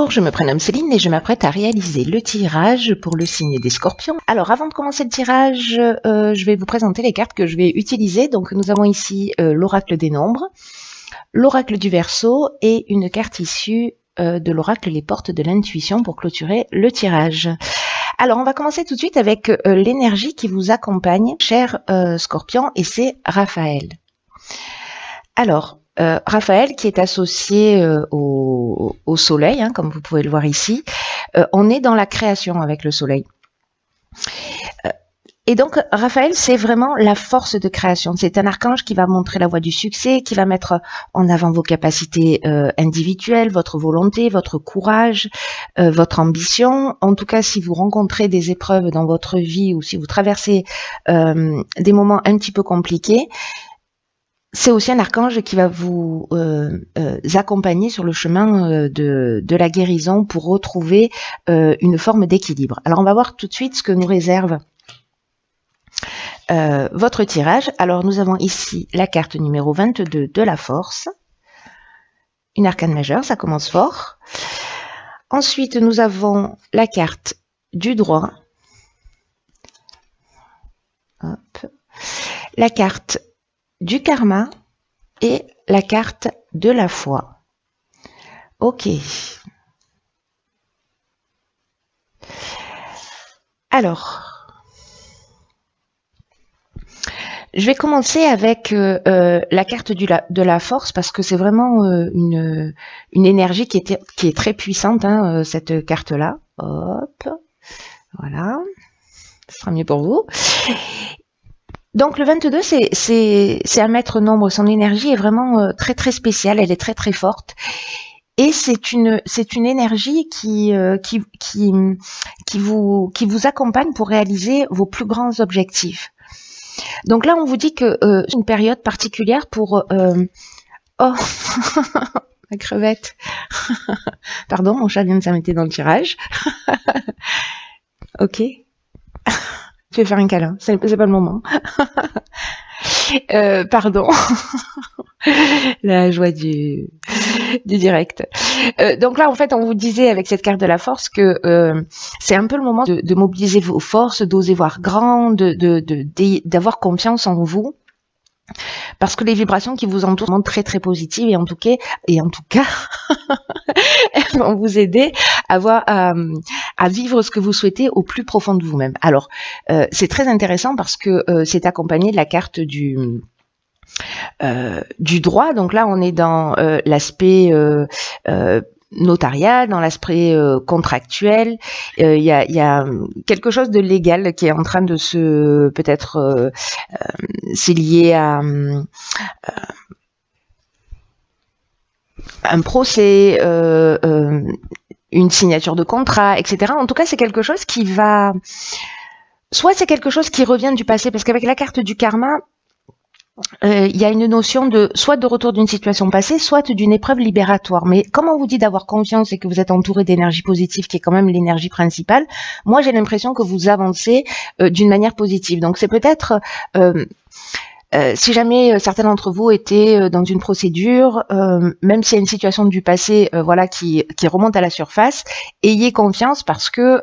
Bonjour, je me prénomme Céline et je m'apprête à réaliser le tirage pour le signe des Scorpions. Alors avant de commencer le tirage, je vais vous présenter les cartes que je vais utiliser. Donc nous avons ici l'oracle des nombres, l'oracle du Verseau et une carte issue de l'oracle les portes de l'intuition pour clôturer le tirage. Alors on va commencer tout de suite avec l'énergie qui vous accompagne, cher Scorpion, et c'est Raphaël. Alors, Raphaël qui est associé au soleil, hein, comme vous pouvez le voir ici, on est dans la création avec le soleil. Et donc Raphaël, c'est vraiment la force de création. C'est un archange qui va montrer la voie du succès, qui va mettre en avant vos capacités individuelles, votre volonté, votre courage, votre ambition. En tout cas, si vous rencontrez des épreuves dans votre vie ou si vous traversez des moments un petit peu compliqués, c'est aussi un archange qui va vous accompagner sur le chemin de la guérison pour retrouver une forme d'équilibre. Alors on va voir tout de suite ce que nous réserve votre tirage. Alors nous avons ici la carte numéro 22 de la force, une arcane majeure, ça commence fort. Ensuite nous avons la carte du droit, hop, la carte du karma et la carte de la foi. Ok. Alors, je vais commencer avec la carte de la force parce que c'est vraiment une énergie qui est très puissante, hein, cette carte-là. Hop, voilà, ce sera mieux pour vous. Donc le 22, c'est un maître nombre. Son énergie est vraiment très très spéciale. Elle est très très forte. Et c'est une énergie qui vous accompagne pour réaliser vos plus grands objectifs. Donc là, on vous dit que c'est une période particulière pour... Oh, ma crevette. Pardon, mon chat vient de s'arrêter dans le tirage. Ok. Je vais faire un câlin, c'est pas le moment. Pardon. La joie du direct. Donc là, en fait, on vous disait avec cette carte de la force que c'est un peu le moment de mobiliser vos forces, d'oser voir grand, d'avoir confiance en vous. Parce que les vibrations qui vous entourent sont très très positives et en tout cas elles vont vous aider à vivre ce que vous souhaitez au plus profond de vous-même. Alors, c'est très intéressant parce que c'est accompagné de la carte du droit. Donc là, on est dans l'aspect notarial, dans l'aspect contractuel. Il y a quelque chose de légal qui est en train de se peut-être c'est lié à un procès, une signature de contrat, etc. En tout cas, c'est quelque chose qui va... Soit c'est quelque chose qui revient du passé, parce qu'avec la carte du karma, il y a une notion de soit de retour d'une situation passée, soit d'une épreuve libératoire. Mais comme on vous dit d'avoir confiance et que vous êtes entouré d'énergie positive, qui est quand même l'énergie principale, moi j'ai l'impression que vous avancez d'une manière positive. Donc c'est peut-être... si jamais certains d'entre vous étaient dans une procédure, même s'il y a une situation du passé voilà, qui remonte à la surface, ayez confiance parce que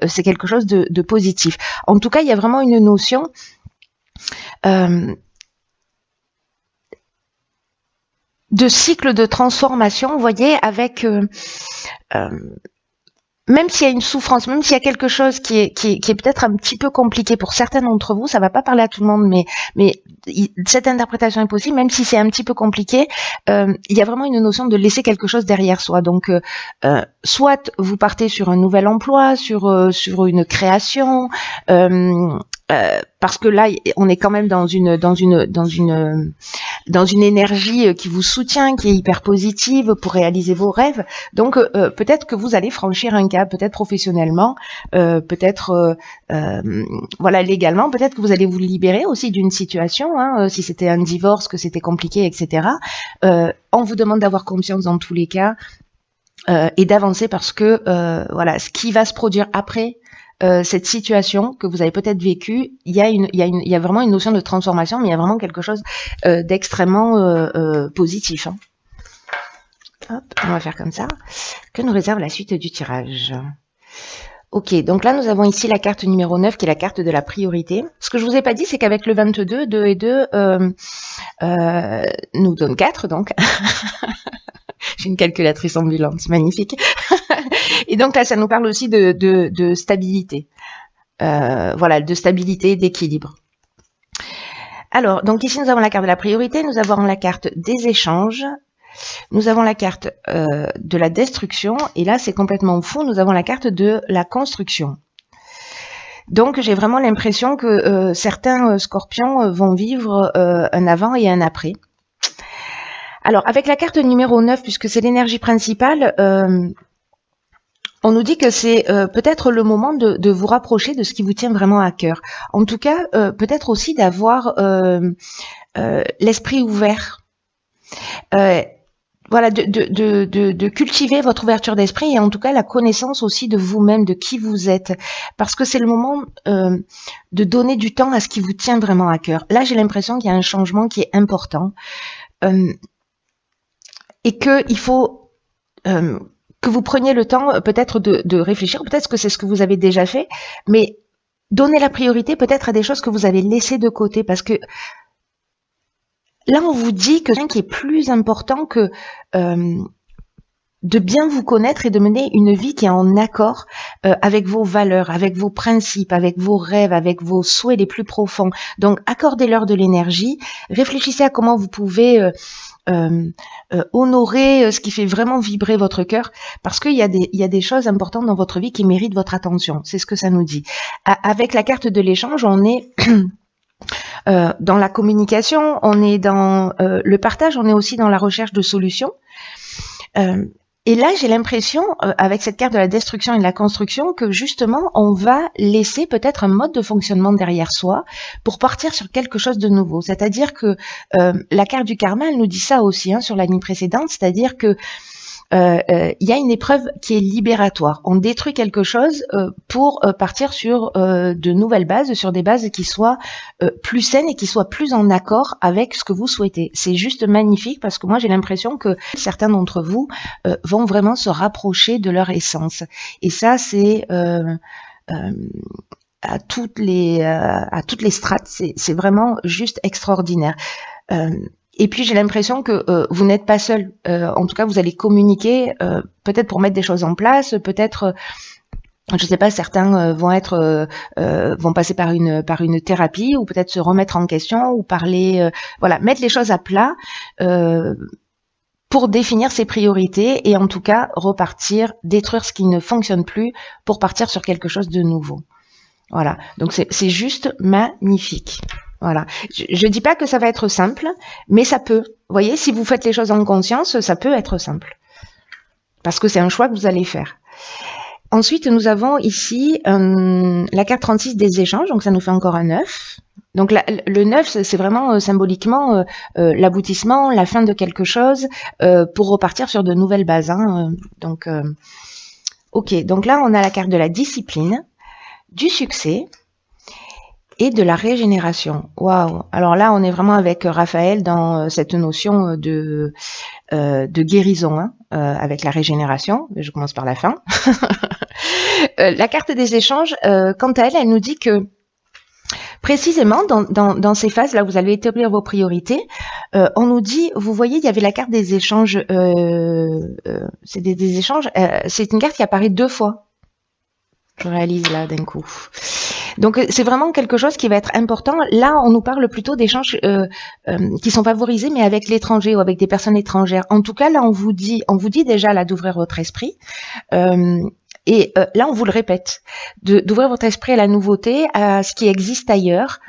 c'est quelque chose de positif. En tout cas, il y a vraiment une notion de cycle de transformation, vous voyez, avec... même s'il y a une souffrance, même s'il y a quelque chose qui est peut-être un petit peu compliqué pour certains d'entre vous, ça va pas parler à tout le monde, mais cette interprétation est possible, même si c'est un petit peu compliqué, il y a vraiment une notion de laisser quelque chose derrière soi. Donc, soit vous partez sur un nouvel emploi, sur une création, parce que là, on est quand même dans une énergie qui vous soutient, qui est hyper positive pour réaliser vos rêves. Donc, peut-être que vous allez franchir un cap, peut-être professionnellement, peut-être voilà, légalement, peut-être que vous allez vous libérer aussi d'une situation, hein, si c'était un divorce, que c'était compliqué, etc. On vous demande d'avoir confiance dans tous les cas et d'avancer parce que voilà, ce qui va se produire après cette situation que vous avez peut-être vécue, il y a vraiment une notion de transformation, mais il y a vraiment quelque chose d'extrêmement positif. Hein. Hop, on va faire comme ça. Que nous réserve la suite du tirage? Ok, donc là nous avons ici la carte numéro 9 qui est la carte de la priorité. Ce que je vous ai pas dit, c'est qu'avec le 22, 2 et 2 nous donne 4 donc. J'ai une calculatrice ambulante, c'est magnifique. Et donc là ça nous parle aussi de stabilité. Voilà, de stabilité, d'équilibre. Alors, donc ici nous avons la carte de la priorité, nous avons la carte des échanges, nous avons la carte de la destruction, et là c'est complètement fou, nous avons la carte de la construction. Donc j'ai vraiment l'impression que certains scorpions vont vivre un avant et un après. Alors avec la carte numéro 9, puisque c'est l'énergie principale, on nous dit que c'est peut-être le moment de vous rapprocher de ce qui vous tient vraiment à cœur. En tout cas, peut-être aussi d'avoir l'esprit ouvert. Voilà, de cultiver votre ouverture d'esprit et en tout cas la connaissance aussi de vous-même, de qui vous êtes. Parce que c'est le moment de donner du temps à ce qui vous tient vraiment à cœur. Là, j'ai l'impression qu'il y a un changement qui est important et qu'il faut que vous preniez le temps peut-être de réfléchir, peut-être que c'est ce que vous avez déjà fait, mais donnez la priorité peut-être à des choses que vous avez laissées de côté, parce que là on vous dit que ce qui est plus important que de bien vous connaître et de mener une vie qui est en accord avec vos valeurs, avec vos principes, avec vos rêves, avec vos souhaits les plus profonds. Donc accordez-leur de l'énergie, réfléchissez à comment vous pouvez honorer ce qui fait vraiment vibrer votre cœur, parce qu'il y a des choses importantes dans votre vie qui méritent votre attention. C'est ce que ça nous dit. Avec la carte de l'échange, on est dans la communication, on est dans le partage, on est aussi dans la recherche de solutions. Et là, j'ai l'impression, avec cette carte de la destruction et de la construction, que justement, on va laisser peut-être un mode de fonctionnement derrière soi pour partir sur quelque chose de nouveau. C'est-à-dire que la carte du karma, elle nous dit ça aussi sur la ligne précédente, c'est-à-dire que y a une épreuve qui est libératoire. On détruit quelque chose pour partir sur de nouvelles bases, sur des bases qui soient plus saines et qui soient plus en accord avec ce que vous souhaitez. C'est juste magnifique parce que moi j'ai l'impression que certains d'entre vous vont vraiment se rapprocher de leur essence. Et ça c'est à toutes les strates, c'est vraiment juste extraordinaire. Et puis j'ai l'impression que vous n'êtes pas seul. En tout cas, vous allez communiquer, peut-être pour mettre des choses en place, peut-être, je sais pas, certains vont passer par une thérapie, ou peut-être se remettre en question, ou parler, voilà, mettre les choses à plat pour définir ses priorités et en tout cas repartir, détruire ce qui ne fonctionne plus pour partir sur quelque chose de nouveau. Voilà, donc c'est juste magnifique. Voilà. Je dis pas que ça va être simple, mais ça peut. Vous voyez, si vous faites les choses en conscience, ça peut être simple. Parce que c'est un choix que vous allez faire. Ensuite, nous avons ici la carte 36 des échanges, donc ça nous fait encore un 9. Donc le 9, c'est vraiment symboliquement l'aboutissement, la fin de quelque chose, pour repartir sur de nouvelles bases. Donc, ok, donc là, on a la carte de la discipline, du succès, et de la régénération. Waouh! Alors là, on est vraiment avec Raphaël dans cette notion de guérison, avec la régénération. Je commence par la fin. La carte des échanges, quant à elle, elle nous dit que précisément dans ces phases, là, vous allez établir vos priorités. On nous dit, vous voyez, il y avait la carte des échanges. C'est des échanges. C'est une carte qui apparaît 2 fois. Je réalise là d'un coup. Donc c'est vraiment quelque chose qui va être important. Là, on nous parle plutôt d'échanges qui sont favorisés, mais avec l'étranger ou avec des personnes étrangères. En tout cas, là, on vous dit déjà là d'ouvrir votre esprit. Et là, on vous le répète, d'ouvrir votre esprit à la nouveauté, à ce qui existe ailleurs,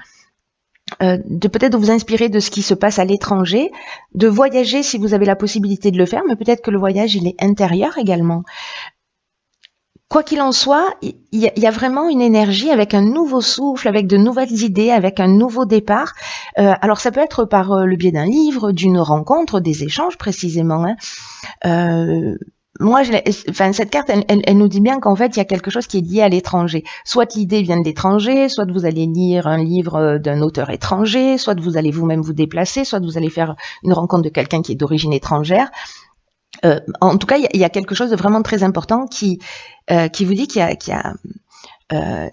de peut-être de vous inspirer de ce qui se passe à l'étranger, de voyager si vous avez la possibilité de le faire, mais peut-être que le voyage, il est intérieur également. Quoi qu'il en soit, il y a vraiment une énergie avec un nouveau souffle, avec de nouvelles idées, avec un nouveau départ. Alors ça peut être par le biais d'un livre, d'une rencontre, des échanges précisément. Moi, cette carte, elle nous dit bien qu'en fait, il y a quelque chose qui est lié à l'étranger. Soit l'idée vient de l'étranger, soit vous allez lire un livre d'un auteur étranger, soit vous allez vous-même vous déplacer, soit vous allez faire une rencontre de quelqu'un qui est d'origine étrangère. En tout cas, il y a quelque chose de vraiment très important qui vous dit qu'il y a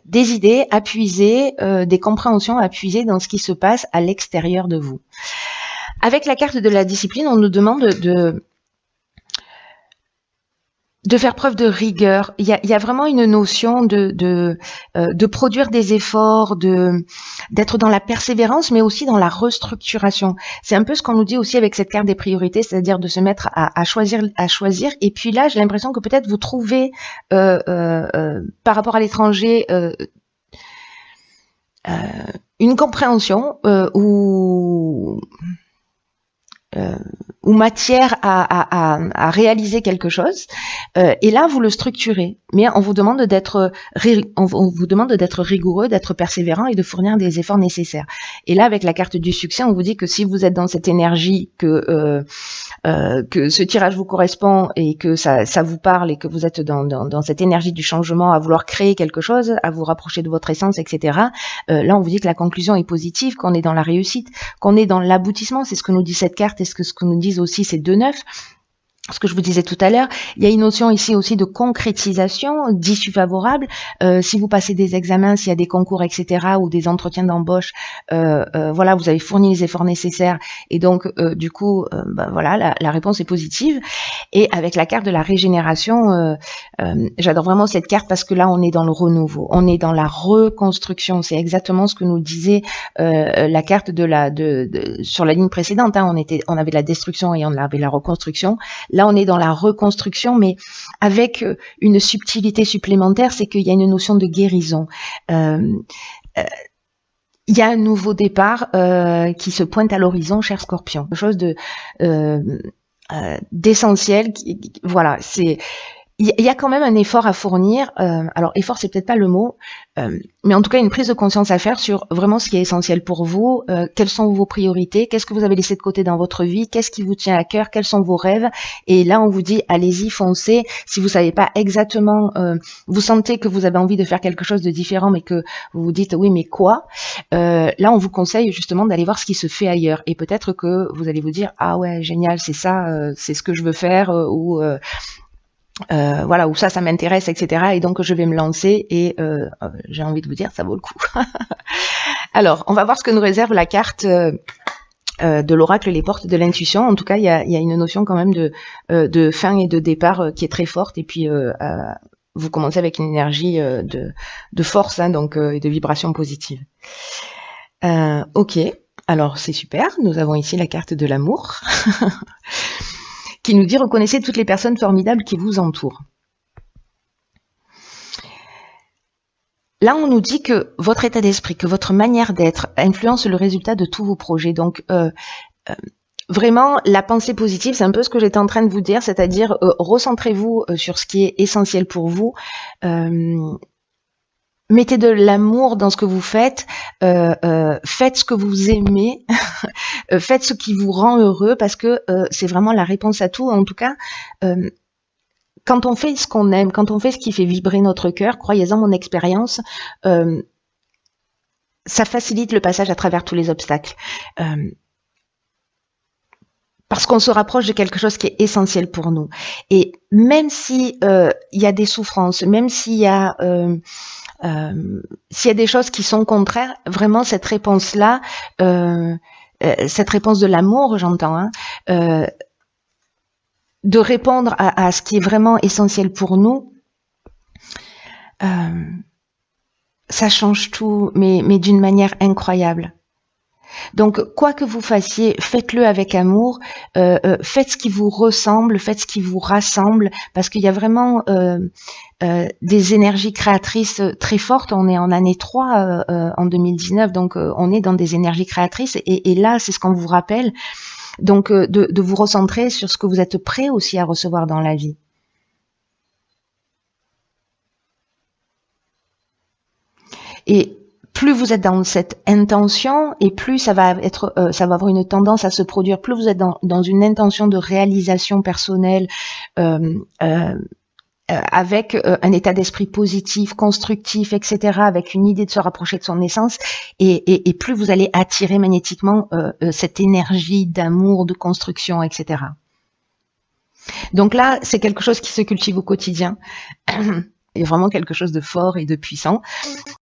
des idées à puiser, des compréhensions à puiser dans ce qui se passe à l'extérieur de vous. Avec la carte de la discipline, on nous demande de faire preuve de rigueur. Il y a vraiment une notion de produire des efforts, d'être dans la persévérance, mais aussi dans la restructuration. C'est un peu ce qu'on nous dit aussi avec cette carte des priorités, c'est-à-dire de se mettre à choisir. Et puis là, j'ai l'impression que peut-être vous trouvez par rapport à l'étranger une compréhension ou matière à réaliser quelque chose, et là vous le structurez, mais on vous demande d'être rigoureux, d'être persévérant et de fournir des efforts nécessaires. Et là, avec la carte du succès, on vous dit que si vous êtes dans cette énergie, que ce tirage vous correspond et que ça vous parle et que vous êtes dans cette énergie du changement, à vouloir créer quelque chose, à vous rapprocher de votre essence, etc. Là, on vous dit que la conclusion est positive, qu'on est dans la réussite, qu'on est dans l'aboutissement. C'est ce que nous dit cette carte et ce que nous disent aussi ces deux neufs. Ce que je vous disais tout à l'heure, il y a une notion ici aussi de concrétisation, d'issue favorable. Si vous passez des examens, s'il y a des concours, etc., ou des entretiens d'embauche, voilà, vous avez fourni les efforts nécessaires, et donc du coup, voilà, la réponse est positive. Et avec la carte de la régénération, j'adore vraiment cette carte parce que là, on est dans le renouveau, on est dans la reconstruction. C'est exactement ce que nous disait la carte sur la ligne précédente. Hein, on avait la destruction et on avait la reconstruction. Là, on est dans la reconstruction, mais avec une subtilité supplémentaire, c'est qu'il y a une notion de guérison. Il y a un nouveau départ qui se pointe à l'horizon, cher Scorpion. Quelque chose d'essentiel. Voilà, il y a quand même un effort à fournir. Alors, effort, c'est peut-être pas le mot, mais en tout cas, une prise de conscience à faire sur vraiment ce qui est essentiel pour vous. Quelles sont vos priorités? Qu'est-ce que vous avez laissé de côté dans votre vie? Qu'est-ce qui vous tient à cœur? Quels sont vos rêves? Et là, on vous dit, allez-y, foncez. Si vous savez pas exactement, vous sentez que vous avez envie de faire quelque chose de différent, mais que vous vous dites, oui, mais quoi? Là, on vous conseille justement d'aller voir ce qui se fait ailleurs. Et peut-être que vous allez vous dire, ah ouais, génial, c'est ça, c'est ce que je veux faire, voilà, où ça m'intéresse, etc. Et donc je vais me lancer et j'ai envie de vous dire, ça vaut le coup. Alors, on va voir ce que nous réserve la carte de l'oracle, les portes de l'intuition. En tout cas, il y a une notion quand même de fin et de départ qui est très forte. Et puis, vous commencez avec une énergie de force, hein, donc et de vibration positive. Ok, alors c'est super. Nous avons ici la carte de l'amour. Qui nous dit « Reconnaissez toutes les personnes formidables qui vous entourent ». Là, on nous dit que votre état d'esprit, que votre manière d'être influence le résultat de tous vos projets. Donc, vraiment, la pensée positive, c'est un peu ce que j'étais en train de vous dire, c'est-à-dire recentrez-vous sur ce qui est essentiel pour vous. Mettez de l'amour dans ce que vous faites, faites ce que vous aimez, faites ce qui vous rend heureux, parce que c'est vraiment la réponse à tout. En tout cas, quand on fait ce qu'on aime, quand on fait ce qui fait vibrer notre cœur, croyez-en, mon expérience, ça facilite le passage à travers tous les obstacles. Parce qu'on se rapproche de quelque chose qui est essentiel pour nous. Et même si y a des souffrances, même s'il y a des choses qui sont contraires, vraiment cette réponse-là, cette réponse de l'amour, j'entends, hein, de répondre à ce qui est vraiment essentiel pour nous, ça change tout, mais d'une manière incroyable. Donc, quoi que vous fassiez, faites-le avec amour, faites ce qui vous ressemble, faites ce qui vous rassemble, parce qu'il y a vraiment des énergies créatrices très fortes. On est en année 3 en 2019, donc on est dans des énergies créatrices, et là, c'est ce qu'on vous rappelle, donc de vous recentrer sur ce que vous êtes prêt aussi à recevoir dans la vie. Et plus vous êtes dans cette intention, et plus ça va avoir une tendance à se produire. Plus vous êtes dans une intention de réalisation personnelle, avec un état d'esprit positif, constructif, etc., avec une idée de se rapprocher de son essence, et plus vous allez attirer magnétiquement cette énergie d'amour, de construction, etc. Donc là, c'est quelque chose qui se cultive au quotidien. Il y a vraiment quelque chose de fort et de puissant.